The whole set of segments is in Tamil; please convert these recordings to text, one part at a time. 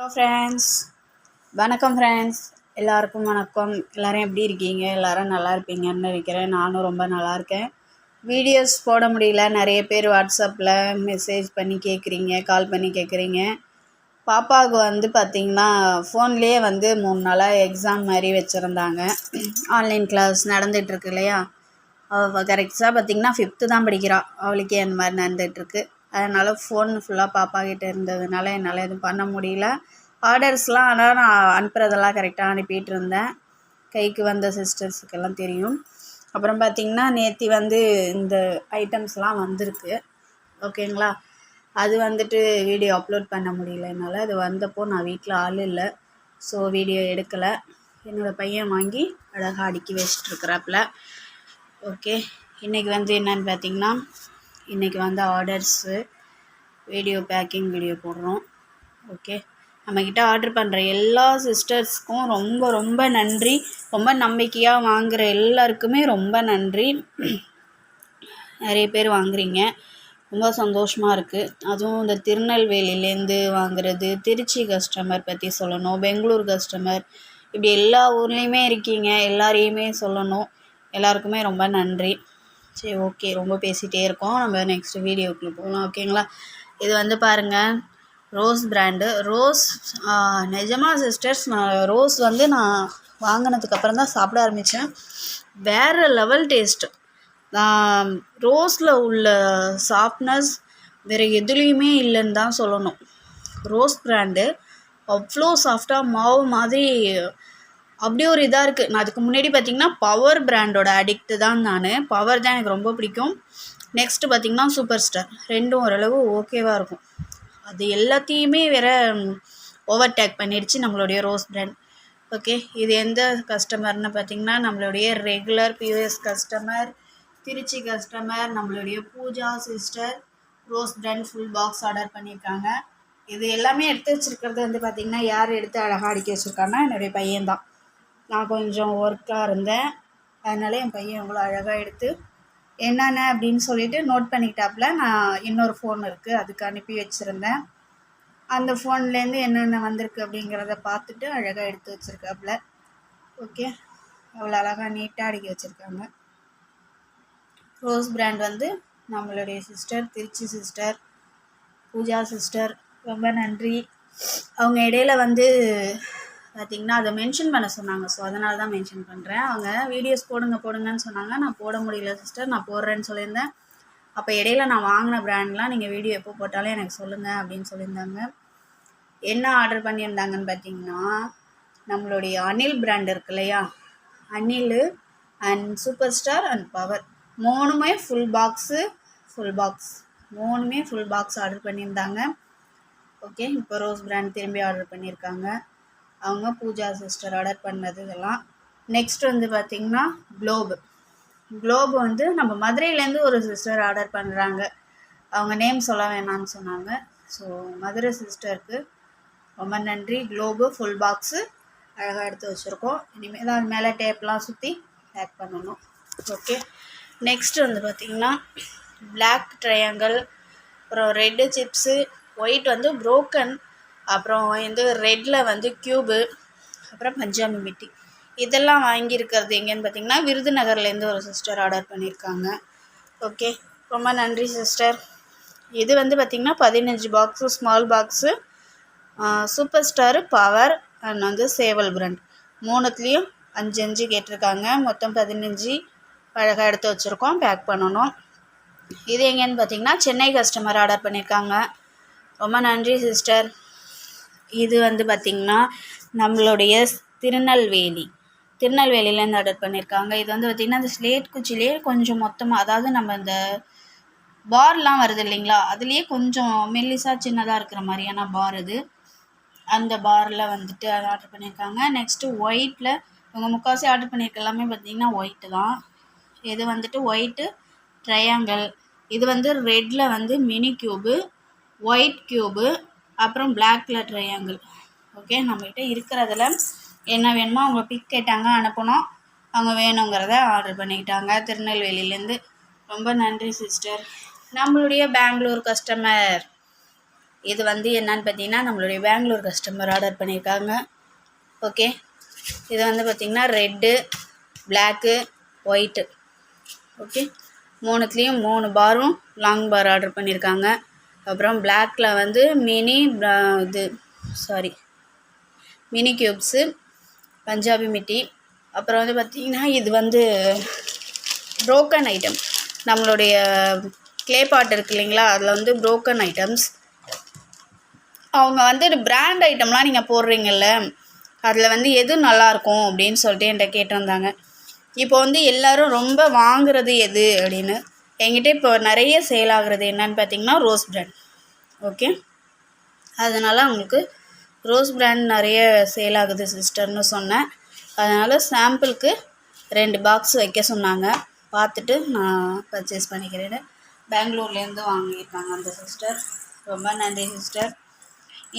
ஹலோ ஃப்ரெண்ட்ஸ், வணக்கம் ஃப்ரெண்ட்ஸ். எல்லாருக்கும் வணக்கம். எல்லோரும் எப்படி இருக்கீங்க? எல்லோரும் நல்லா இருப்பீங்கன்னு நினைக்கிறேன். நானும் ரொம்ப நல்லா இருக்கேன். வீடியோஸ் போட முடியல. நிறைய பேர் வாட்ஸ்அப்பில் மெசேஜ் பண்ணி கேட்குறீங்க, கால் பண்ணி கேட்குறீங்க. பாப்பாவுக்கு பார்த்திங்கன்னா ஃபோன்லேயே 3 நாளாக எக்ஸாம் மாதிரி வச்சுருந்தாங்க. ஆன்லைன் கிளாஸ் நடந்துகிட்ருக்கு இல்லையா? அவள் கரெக்டாக பார்த்திங்கன்னா 5th தான் படிக்கிறா. அவளுக்கே அந்த மாதிரி நடந்துகிட்ருக்கு. அதனால் ஃபோன் ஃபுல்லாக பாப்பா கிட்டே இருந்ததுனால என்னால் எதுவும் பண்ண முடியல. ஆர்டர்ஸ்லாம் ஆனால் நான் அனுப்புகிறதெல்லாம் கரெக்டாக அனுப்பிட்டு இருந்தேன். கைக்கு வந்த சிஸ்டர்ஸுக்கெல்லாம் தெரியும். அப்புறம் பார்த்திங்கன்னா நேற்று இந்த ஐட்டம்ஸ்லாம் வந்திருக்கு. ஓகேங்களா? அது வீடியோ அப்லோட் பண்ண முடியல என்னால். அது வந்தப்போ நான் வீட்டில் ஆள் இல்லை, ஸோ வீடியோ எடுக்கலை. என்னோடய பையன் வாங்கி அழகாக அடுக்கி வச்சிட்ருக்குறாப்புல. ஓகே, இன்றைக்கி என்னென்னு பார்த்திங்கன்னா, இன்றைக்கி ஆர்டர்ஸு வீடியோ பேக்கிங் வீடியோ போடுறோம். ஓகே, நம்மக்கிட்ட ஆர்டர் பண்ணுற எல்லா சிஸ்டர்ஸ்க்கும் ரொம்ப ரொம்ப நன்றி. ரொம்ப நம்பிக்கையாக வாங்குகிற எல்லாருக்குமே ரொம்ப நன்றி. நிறைய பேர் வாங்குறீங்க, ரொம்ப சந்தோஷமாக இருக்குது. அதுவும் இந்த திருநெல்வேலியிலேருந்து வாங்குறது, திருச்சி கஸ்டமர் பற்றி சொல்லணும், பெங்களூர் கஸ்டமர், இப்படி எல்லா ஊர்லேயுமே இருக்கீங்க. எல்லாரையுமே சொல்லணும். எல்லாருக்குமே ரொம்ப நன்றி. சரி, ஓகே, ரொம்ப பேசிகிட்டே இருக்கோம். நம்ம நெக்ஸ்ட் வீடியோக்குள்ளே போகலாம். ஓகேங்களா? இது பாருங்கள், ரோஸ் பிராண்டு. ரோஸ் நிஜமாக சிஸ்டர்ஸ், நான் ரோஸ் நான் வாங்கினதுக்கப்புறம் தான் சாப்பிட ஆரம்பித்தேன். வேறு லெவல் டேஸ்ட்டு. ரோஸில் உள்ள சாஃப்ட்னஸ் வேறு எதுலேயுமே இல்லைன்னு தான் சொல்லணும். ரோஸ் பிராண்டு அவ்வளோ சாஃப்டாக மாவு மாதிரி அப்படியே ஒரு இதாக இருக்குது. நான் அதுக்கு முன்னாடி பார்த்திங்கன்னா பவர் பிராண்டோட அடிக்ட்டு தான். பவர் தான் எனக்கு ரொம்ப பிடிக்கும். நெக்ஸ்ட்டு பார்த்திங்கன்னா சூப்பர் ஸ்டார். ரெண்டும் ஓரளவு ஓகேவாக இருக்கும். அது எல்லாத்தையுமே வேறு ஓவர்டேக் பண்ணிடுச்சு நம்மளுடைய ரோஸ் பிராண்ட். ஓகே, இது எந்த கஸ்டமர்னு பார்த்திங்கன்னா நம்மளுடைய ரெகுலர் பியூஎஸ் கஸ்டமர், திருச்சி கஸ்டமர், நம்மளுடைய Pooja sister. Rose brand full box order பண்ணியிருக்காங்க. இது எல்லாமே எடுத்து வச்சுருக்கிறது பார்த்திங்கன்னா யார் எடுத்து அழகாக அடுக்கி வச்சுருக்காங்கன்னா என்னுடைய பையன்தான். நான் கொஞ்சம் ஒர்க்காக இருந்தேன், அதனால் என் பையன் எவ்வளோ அழகாக எடுத்து என்னென்ன அப்படின்னு சொல்லிட்டு நோட் பண்ணிக்கிட்டாப்புல. நான் இன்னொரு ஃபோன் இருக்குது, அதுக்கு அனுப்பி வச்சுருந்தேன். அந்த ஃபோன்லேருந்து என்னென்ன வந்திருக்கு அப்படிங்கிறத பார்த்துட்டு அழகாக எடுத்து வச்சுருக்காப்புல. ஓகே, அவ்வளோ அழகாக நீட்டாக அடுக்கி வச்சுருக்காங்க. ரோஸ் பிராண்ட் நம்மளுடைய sister, Trichy sister, Pooja sister, ரொம்ப நன்றி. அவங்க இடையில பார்த்திங்கன்னா அதை மென்ஷன் பண்ண சொன்னாங்க, ஸோ அதனால தான் மென்ஷன் பண்ணுறேன். அவங்க வீடியோஸ் போடுங்கன்னு சொன்னாங்க. நான் போட முடியல சிஸ்டர், நான் போடுறேன்னு சொல்லியிருந்தேன். அப்போ இடையில நான் வாங்கின பிராண்ட்லாம் நீங்கள் வீடியோ எப்போ போட்டாலும் எனக்கு சொல்லுங்கள் அப்படின்னு சொல்லியிருந்தாங்க. என்ன ஆர்டர் பண்ணியிருந்தாங்கன்னு பார்த்தீங்கன்னா, நம்மளுடைய அனில் பிராண்ட் இருக்கு இல்லையா, Anil and super star and power, மூணுமே ஃபுல் பாக்ஸ் ஆர்டர் பண்ணியிருந்தாங்க. ஓகே, இப்போ ரோஸ் பிராண்ட் திரும்பி ஆர்டர் பண்ணியிருக்காங்க. அவங்க பூஜா சிஸ்டர் ஆர்டர் பண்ணது இதெல்லாம். நெக்ஸ்ட் பார்த்திங்கன்னா குளோப் நம்ம மதுரையிலேருந்து ஒரு சிஸ்டர் ஆர்டர் பண்ணுறாங்க. அவங்க நேம் சொல்ல வேணாம்னு சொன்னாங்க. ஸோ மதுரை சிஸ்டருக்கு ரொம்ப நன்றி. குளோபு ஃபுல் பாக்ஸு அழகாக எடுத்து வச்சுருக்கோம். இனிமேல் தான் அது மேலே டேப்லாம் சுற்றி பேக் பண்ணணும். ஓகே, நெக்ஸ்ட்டு பார்த்திங்கன்னா பிளாக் ட்ரையாங்கிள், அப்புறம் ரெட்டு சிப்ஸு, ஒயிட் புரோக்கன், அப்புறம் ரெட்டில் க்யூபு, அப்புறம் பஞ்சாபி மிட்டி. இதெல்லாம் வாங்கியிருக்கிறது எங்கேன்னு பார்த்திங்கன்னா விருதுநகர்லேருந்து ஒரு சிஸ்டர் ஆர்டர் பண்ணியிருக்காங்க. ஓகே, ரொம்ப நன்றி சிஸ்டர். இது பார்த்திங்கன்னா 15 box small box, super star, power and சேவல் பிராண்ட், மூணுத்துலேயும் 5 கேட்டிருக்காங்க. மொத்தம் 15 அழகாக எடுத்து வச்சுருக்கோம், பேக் பண்ணணும். இது எங்கேன்னு பார்த்திங்கன்னா சென்னை கஸ்டமர் ஆர்டர் பண்ணியிருக்காங்க. ரொம்ப நன்றி சிஸ்டர். இது பார்த்திங்கன்னா நம்மளுடைய திருநெல்வேலியிலேருந்து ஆர்டர் பண்ணியிருக்காங்க. இது பார்த்திங்கன்னா அந்த ஸ்லேட் குச்சிலேயே கொஞ்சம் மொத்தமாக, அதாவது நம்ம இந்த பார்லாம் வருது இல்லைங்களா, அதுலேயே கொஞ்சம் மெல்லிசாக சின்னதாக இருக்கிற மாதிரியான பார் இது. அந்த பாரில் அதை ஆர்டர் பண்ணியிருக்காங்க. நெக்ஸ்ட்டு ஒயிட்டில் இவங்க முக்கால்வாசி ஆர்டர் பண்ணியிருக்க எல்லாமே பார்த்திங்கன்னா ஒயிட்டு தான். இது ஒயிட்டு ட்ரையாங்கிள், இது ரெட்டில் மினி க்யூபு, ஒயிட் க்யூபு, அப்புறம் பிளாக்ல ட்ரையாங்கிள். ஓகே, நம்மகிட்ட இருக்கிறதுல என்ன வேணுமோ அவங்க பிக் கேட்டாங்க, அனுப்பணும். அவங்க வேணுங்கிறத ஆர்டர் பண்ணிக்கிட்டாங்க திருநெல்வேலியிலேருந்து. ரொம்ப நன்றி சிஸ்டர். நம்மளுடைய பெங்களூர் கஸ்டமர் இது வந்து என்னன்னு பார்த்தீங்கன்னா நம்மளுடைய பெங்களூர் கஸ்டமர் ஆர்டர் பண்ணியிருக்காங்க. ஓகே, இது வந்து பார்த்திங்கன்னா ரெட்டு, பிளாக்கு, ஒயிட்டு. ஓகே, மூணுத்துலேயும் 3 பாரும் லாங் பார் ஆர்டர் பண்ணியிருக்காங்க. அப்புறம் பிளாக்கில் வந்து மினி க்யூப்ஸு, பஞ்சாபி மிட்டி. அப்புறம் வந்து பார்த்திங்கன்னா இது வந்து ப்ரோக்கன் ஐட்டம். நம்மளுடைய க்ளே பாட் இருக்கு இல்லைங்களா, அதில் வந்து ப்ரோக்கன் ஐட்டம்ஸ். அவங்க வந்து பிராண்ட் ஐட்டம்லாம் நீங்கள் போடுறீங்கல்ல, அதில் வந்து எது நல்லாயிருக்கும் அப்படின்னு சொல்லிட்டு என்கிட்ட கேட்டு வந்தாங்க. இப்போ வந்து எல்லோரும் ரொம்ப வாங்குறது எது அப்படின்னு என்கிட்ட இப்போ நிறைய சேல் ஆகுறது என்னன்னு பார்த்தீங்கன்னா ரோஸ் பிராண்ட். ஓகே, அதனால் அவங்களுக்கு ரோஸ் பிராண்ட் நிறைய சேல் ஆகுது சிஸ்டர்னு சொன்னேன். அதனால் சாம்பிளுக்கு 2 பாக்ஸ் வைக்க சொன்னாங்க. பார்த்துட்டு நான் பர்ச்சேஸ் பண்ணிக்கிறேன்னு பெங்களூர்லேருந்து வாங்கியிருக்காங்க அந்த சிஸ்டர். ரொம்ப நன்றி சிஸ்டர்.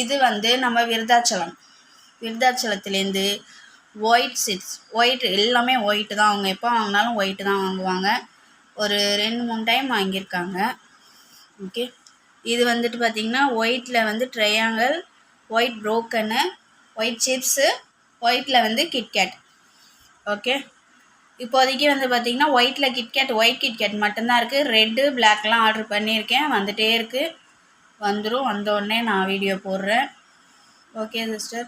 இது வந்து நம்ம விருதாச்சலத்துலேருந்து ஒயிட் சிப்ஸ், ஒயிட் எல்லாமே ஒயிட்டு தான். அவங்க எப்போ வாங்கினாலும் ஒயிட்டு தான் வாங்குவாங்க. ஒரு 2-3 டைம் வாங்கியிருக்காங்க. ஓகே, இது வந்துட்டு பார்த்திங்கன்னா ஒயிட்டில் வந்து ட்ரையாங்கிள், ஒயிட் ப்ரோக்கனு, ஒயிட் சிப்ஸு, ஒயிட்டில் வந்து கிட்கேட். ஓகே, இப்போதைக்கு வந்து பார்த்திங்கன்னா ஒயிட்டில் ஒயிட் கிட்கேட் மட்டும்தான் இருக்குது. ரெட்டு, பிளாக்லாம் ஆர்டர் பண்ணியிருக்கேன், வந்துகிட்டே இருக்குது. வந்துடும், வந்தோடனே நான் வீடியோ போடுறேன். ஓகே சிஸ்டர்,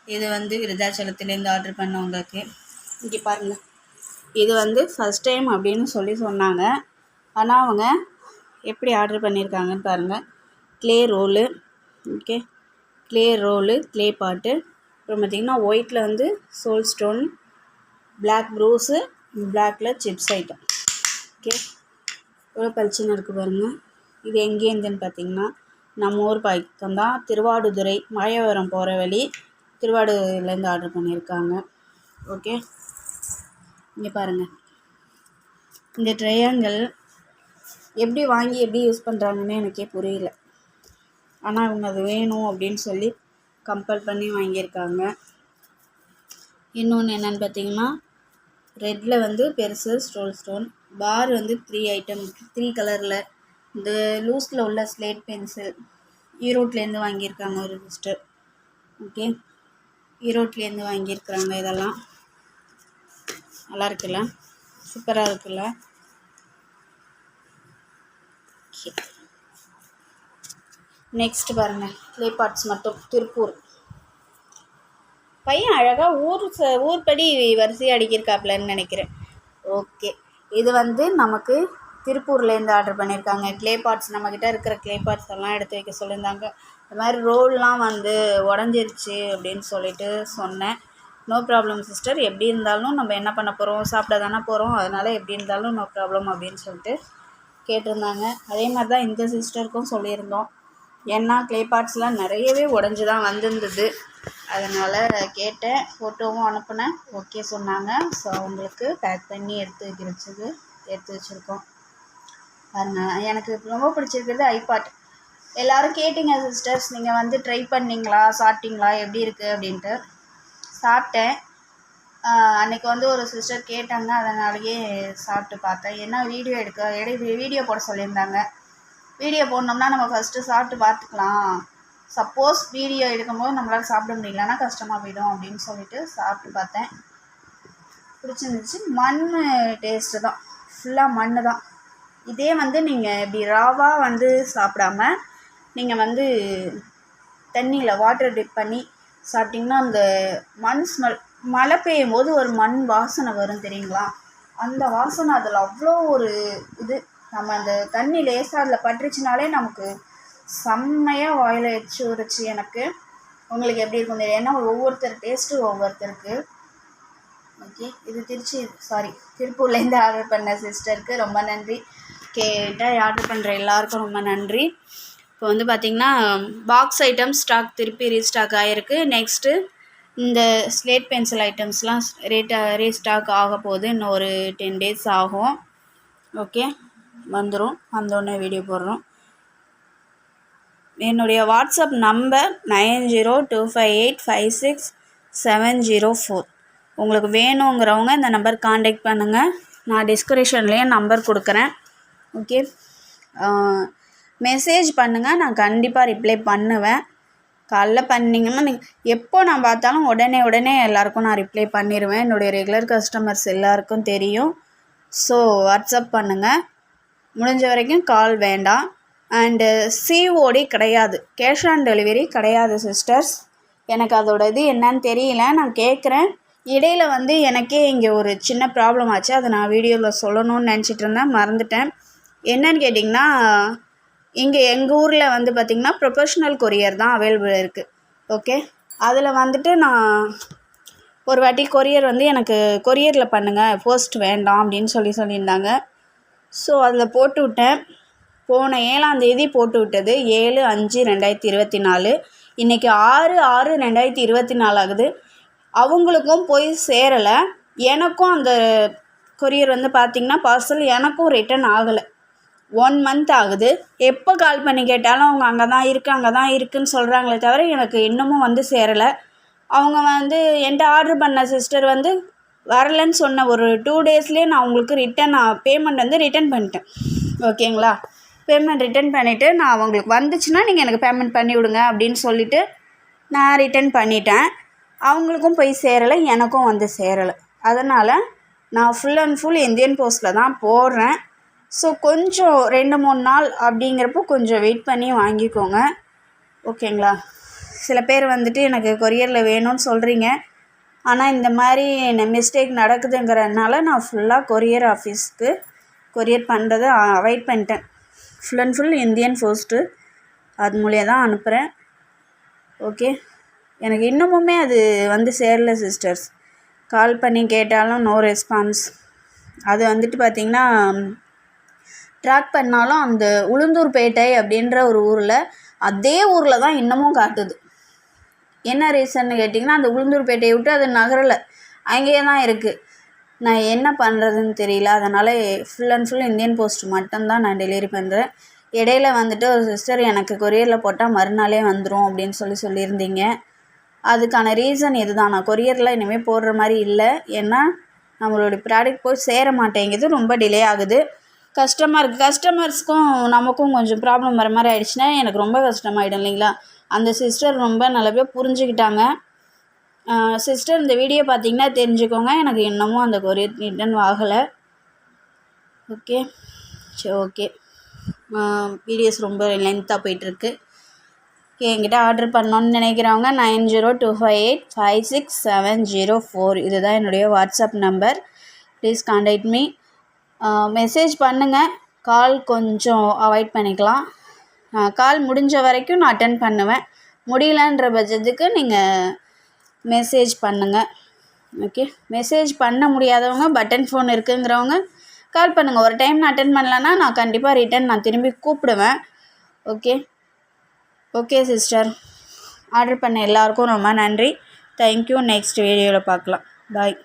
இது வந்து விருதாச்சலத்துலேருந்து ஆர்டர் பண்ணவங்களுக்கு. இங்கே பாருங்கள், இது வந்து ஃபஸ்ட் டைம் அப்படின்னு சொன்னாங்க. ஆனால் அவங்க எப்படி ஆர்டர் பண்ணியிருக்காங்கன்னு பாருங்கள். Clay roll, okay, clay roll, clay pot. அப்புறம் பார்த்திங்கன்னா ஒயிட்டில் வந்து சோல் ஸ்டோன், பிளாக் ப்ரூஸு, பிளாக்கில் சிப்ஸ் ஐட்டம். ஓகே, எவ்வளோ பளிச்சுன்னு இருக்குது பாருங்கள். இது எங்கேருந்துன்னு பார்த்திங்கன்னா நம்ம ஊர் பக்கம் தான், திருவாடுதுறை, மாயவரம் போகிற வழி, திருவாடுதுறையிலேருந்து ஆர்டர் பண்ணியிருக்காங்க. ஓகே, இங்கே பாருங்கள், இந்த ட்ரையாங்கிள் எப்படி வாங்கி எப்படி யூஸ் பண்ணுறாங்கன்னு எனக்கே புரியல. ஆனால் அவங்க அது வேணும் அப்படின்னு சொல்லி கம்பல் பண்ணி வாங்கியிருக்காங்க. இன்னொன்று என்னென்னு பார்த்தீங்கன்னா ரெட்டில் வந்து பெருசு ஸ்டோன் பார் வந்து 3 ஐட்டம், 3 கலரில். இந்த லூஸில் உள்ள ஸ்லேட் பென்சில் ஈரோட்லேருந்து வாங்கியிருக்காங்க ஒரு சிஸ்டர். ஓகே, ஈரோட்லேருந்து வாங்கியிருக்கிறாங்க. இதெல்லாம் நல்லா இருக்குல்ல, சூப்பராக இருக்குல்ல. நெக்ஸ்ட் பாருங்கள், க்ளே பார்ட்ஸ் மட்டும் திருப்பூர். பையன் அழகாக ஊர்படி வரிசையாக அடிக்கிருக்காப்லன்னு நினைக்கிறேன். ஓகே, இது வந்து நமக்கு திருப்பூர்லேருந்து ஆர்டர் பண்ணியிருக்காங்க. க்ளே பார்ட்ஸ், நம்மக்கிட்ட இருக்கிற க்ளே பார்ட்ஸ் எல்லாம் எடுத்து வைக்க சொல்லியிருந்தாங்க. இந்த மாதிரி ரோல்லாம் வந்து உடஞ்சிருச்சு அப்படின்னு சொல்லிட்டு சொன்னேன். நோ ப்ராப்ளம் சிஸ்டர், எப்படி இருந்தாலும் நம்ம என்ன பண்ண போகிறோம், சாப்பிட தானே போகிறோம், அதனால் எப்படி இருந்தாலும் நோ ப்ராப்ளம் அப்படின்னு சொல்லிட்டு கேட்டிருந்தாங்க. அதே மாதிரி தான் இந்த சிஸ்டருக்கும் சொல்லியிருந்தோம். ஏன்னா க்ளே பார்ட்ஸ்லாம் நிறையவே உடஞ்சி தான் வந்திருந்தது. அதனால் கேட்டேன், ஃபோட்டோவும் அனுப்புனேன். ஓகே சொன்னாங்க. ஸோ அவங்களுக்கு பேக் பண்ணி எடுத்து வச்சுருக்கோம். பாருங்கள், எனக்கு ரொம்ப பிடிச்சிருக்கிறது ஐபாட். எல்லோரும் கேட்டிங்க சிஸ்டர்ஸ், நீங்கள் வந்து ட்ரை பண்ணிங்களா, சாப்பிட்டீங்களா, எப்படி இருக்குது அப்படின்ட்டு. சாப்பிட்டேன். அன்றைக்கி வந்து ஒரு சிஸ்டர் கேட்டாங்க, அதனாலேயே சாப்பிட்டு பார்த்தேன். ஏன்னா வீடியோ போட சொல்லியிருந்தாங்க. வீடியோ போடணும்னா நம்ம ஃபஸ்ட்டு சாப்பிட்டு பார்த்துக்கலாம். சப்போஸ் வீடியோ எடுக்கும்போது நம்மளால் சாப்பிட முடியலன்னா கஷ்டமாக போயிடும் அப்படின்னு சொல்லிட்டு சாப்பிட்டு பார்த்தேன். பிடிச்சிருந்துச்சு. மண் டேஸ்ட்டு தான், ஃபுல்லாக மண் தான். இதே வந்து நீங்கள் இப்படி ராவாக வந்து சாப்பிடாம நீங்கள் வந்து தண்ணியில் வாட்டர் டிப் பண்ணி சாப்பிட்டிங்கன்னா அந்த மண் ஸ்மெல், மழை பெய்யும் போது ஒரு மண் வாசனை வரும் தெரியுங்களா, அந்த வாசனை அதில் அவ்வளோ ஒரு இது. நம்ம அந்த தண்ணி லேசாக அதில் பட்டுருச்சுனாலே நமக்கு செம்மையாக வாயில் எச்சு உரிச்சு. எனக்கு உங்களுக்கு எப்படி இருக்கும் தெரியும், ஏன்னா ஒவ்வொருத்தர் டேஸ்ட்டு ஒவ்வொருத்தருக்கு. ஓகே, இது திருப்பூர்லேருந்து ஆர்டர் பண்ண சிஸ்டருக்கு ரொம்ப நன்றி. ஆர்டர் பண்ணுற எல்லாருக்கும் ரொம்ப நன்றி. இப்போ வந்து பார்த்திங்கன்னா பாக்ஸ் ஐட்டம் ஸ்டாக் திருப்பி ரீஸ்டாக் ஆகிருக்கு. நெக்ஸ்ட்டு இந்த ஸ்லேட் பென்சில் ஐட்டம்ஸ்லாம் ரீஸ்டாக் ஆக போகுது. இன்னும் ஒரு 10 days ஆகும். ஓகே, வந்தோடனே வீடியோ போடுறோம். என்னுடைய வாட்ஸ்அப் நம்பர் 9025856704. உங்களுக்கு வேணுங்கிறவங்க இந்த நம்பர் காண்டாக்ட் பண்ணுங்கள். நான் டிஸ்கிரிப்ஷன்லேயே நம்பர் கொடுக்குறேன். ஓகே, மெசேஜ் பண்ணுங்கள், நான் கண்டிப்பாக ரிப்ளை பண்ணுவேன். காலைல பண்ணிங்கன்னா எப்போ நான் பார்த்தாலும் உடனே எல்லாேருக்கும் நான் ரிப்ளை பண்ணிடுவேன். என்னுடைய ரெகுலர் கஸ்டமர்ஸ் எல்லாேருக்கும் தெரியும். ஸோ வாட்ஸ்அப் பண்ணுங்கள், முடிஞ்ச வரைக்கும் கால் வேண்டாம். அண்டு சிஓடி கிடையாது, கேஷ் ஆன் டெலிவரி கிடையாது சிஸ்டர்ஸ். எனக்கு அதோட இது என்னன்னு தெரியல, நான் கேட்குறேன். இடையில் எனக்கே இங்கே ஒரு சின்ன ப்ராப்ளம் ஆச்சு, அதை நான் வீடியோவில் சொல்லணும்னு நினச்சிட்டு இருந்தேன், மறந்துட்டேன். என்னன்னு கேட்டிங்கன்னா, இங்கே எங்கள் ஊரில் பார்த்திங்கன்னா ப்ரொஃபஷ்னல் கொரியர் தான் அவைலபிள் இருக்குது. ஓகே, அதில் நான் ஒரு வாட்டி கொரியர் எனக்கு கொரியரில் பண்ணுங்கள், போஸ்ட் வேண்டாம் அப்படின்னு சொல்லியிருந்தாங்க. ஸோ அதில் போட்டு விட்டேன். போன 7ஆம் தேதி போட்டு விட்டது, 7/5/2024. இன்றைக்கி 6/6/2024 ஆகுது. அவங்களுக்கும் போய் சேரலை, எனக்கும் அந்த கொரியர் பார்த்திங்கன்னா பார்சல் எனக்கும் ரிட்டன் ஆகலை. 1 மந்த் ஆகுது. எப்போ கால் பண்ணி கேட்டாலும் அவங்க அங்கே தான் இருக்குன்னு சொல்கிறாங்களே தவிர எனக்கு இன்னமும் சேரலை. அவங்க என்கிட்ட ஆர்டர் பண்ண சிஸ்டர் வரலைன்னு சொன்ன ஒரு 2 டேஸ்லேயே நான் உங்களுக்கு பேமெண்ட் ரிட்டன் பண்ணிட்டேன். ஓகேங்களா, பேமெண்ட் ரிட்டன் பண்ணிவிட்டு நான் அவங்களுக்கு வந்துச்சுன்னா நீங்கள் எனக்கு பேமெண்ட் பண்ணி விடுங்க அப்படின்னு சொல்லிவிட்டு நான் ரிட்டன் பண்ணிட்டேன். அவங்களுக்கும் போய் சேரலை, எனக்கும் சேரலை. அதனால் நான் ஃபுல் அண்ட் ஃபுல் இந்தியன் போஸ்ட்டில் தான் போடுறேன். ஸோ கொஞ்சம் 2-3 நாள் அப்படிங்கிறப்போ கொஞ்சம் வெயிட் பண்ணி வாங்கிக்கோங்க. ஓகேங்களா, சில பேர் எனக்கு கொரியரில் வேணும்னு சொல்கிறீங்க. ஆனால் இந்த மாதிரி மிஸ்டேக் நடக்குதுங்கிறதுனால நான் ஃபுல்லாக கொரியர் ஆஃபீஸ்க்கு கொரியர் பண்ணுறதை அவாய்ட் பண்ணிட்டேன். Full and full Indian post அது மூலியம் தான் அனுப்புகிறேன். ஓகே, எனக்கு இன்னமுமே அது சேரல சிஸ்டர்ஸ். கால் பண்ணி கேட்டாலும் நோ ரெஸ்பான்ஸ். அது பார்த்திங்கன்னா ட்ராக் பண்ணாலும் அந்த உளுந்தூர்பேட்டை அப்படின்ற ஒரு ஊரில், அதே ஊரில் தான் இன்னமும் காட்டுது. என்ன ரீசன்னு கேட்டிங்கன்னா, அந்த உளுந்தூர்பேட்டையை விட்டு அது நகரலை, அங்கேயே தான் இருக்குது. நான் என்ன பண்ணுறதுன்னு தெரியல. அதனால் full and full Indian post மட்டும்தான் நான் டெலிவரி பண்ணுறேன். இடையில ஒரு சிஸ்டர் எனக்கு கொரியரில் போட்டால் மறுநாளே வந்துடும் அப்படின்னு சொல்லியிருந்தீங்க. அதுக்கான ரீசன் இது தான். நான் கொரியரில் இனிமேல் போடுற மாதிரி இல்லை. ஏன்னா நம்மளுடைய ப்ராடக்ட் போய் சேர மாட்டேங்குது, ரொம்ப டிலே ஆகுது. கஸ்டமர்ஸ்க்கும் நமக்கும் கொஞ்சம் ப்ராப்ளம் வர மாதிரி ஆகிடுச்சுன்னா எனக்கு ரொம்ப கஷ்டமாயிடும் இல்லைங்களா. அந்த சிஸ்டர் ரொம்ப நல்லபடியாக புரிஞ்சுக்கிட்டாங்க. சிஸ்டர், இந்த வீடியோ பார்த்திங்கன்னா தெரிஞ்சுக்கோங்க, எனக்கு இன்னமும் அந்த கொரியர் ரிட்டன் ஆகலை. ஓகே, சரி, ஓகே. வீடியோஸ் ரொம்ப லென்த்தாக போயிட்டுருக்கு. என்கிட்ட ஆர்டர் பண்ணோன்னு நினைக்கிறவங்க 9025856704 இதுதான் என்னுடைய WhatsApp number. Please contact me. Message பண்ணுங்கள், கால் கொஞ்சம் அவாய்ட் பண்ணிக்கலாம். கால் முடிஞ்ச வரைக்கும் நான் அட்டன் பண்ணுவேன். முடியலன்ற பட்சத்துக்கு நீங்கள் மெசேஜ் பண்ணுங்கள். ஓகே, மெசேஜ் பண்ண முடியாதவங்க, பட்டன் ஃபோன் இருக்குங்கிறவங்க கால் பண்ணுங்கள். ஒரு டைம் நான் அட்டன் பண்ணலன்னா நான் கண்டிப்பாக ரிட்டன் நான் திரும்பி கூப்பிடுவேன். ஓகே சிஸ்டர், ஆர்டர் பண்ண எல்லாருக்கும் ரொம்ப நன்றி. தேங்க்யூ. நெக்ஸ்ட் வீடியோவில் பார்க்கலாம். பாய்.